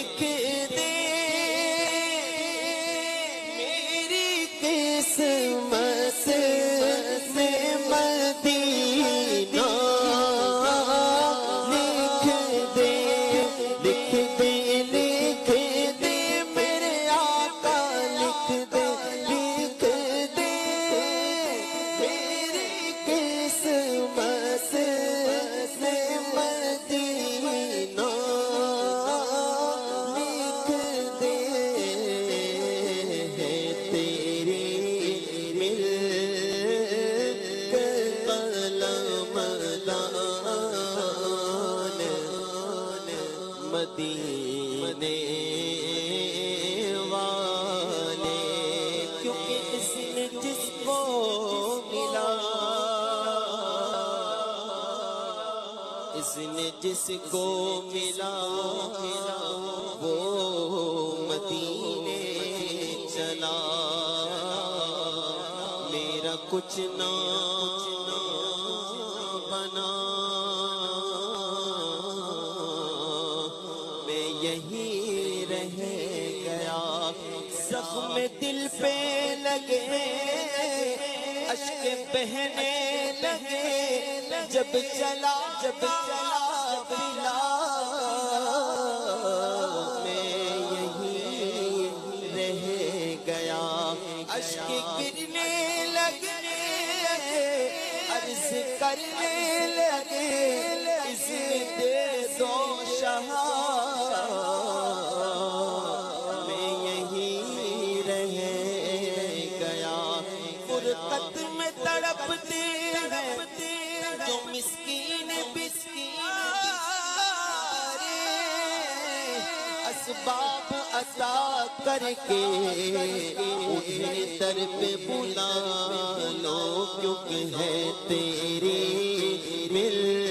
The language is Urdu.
لکھ دے میری قسمت میں مدینہ لکھ دے لکھ دے لکھ دے میرے آقا لکھ دے لکھ دے میری قسمت میں مدینہ لکھ دے تیری مل کر قلم دان مدینے والے کیونکہ اس نے جس کو ملا اس نے جس کو ملا وہ مدینے چلا میرا کچھ نہ بنا میں یہی رہ گیا زخم دل پہ لگے اشک بہنے لگے جب چلا بلا میں یہی رہ گیا اشک گرنے لگے عرض کرنے لگے اس میں دے دو شہا میں یہی رہ گیا فرقت میں تڑپتے ہیں جو مسکین اسباب عطا کر کے انہیں در پہ بلا لو کیونکہ ہے تیری مل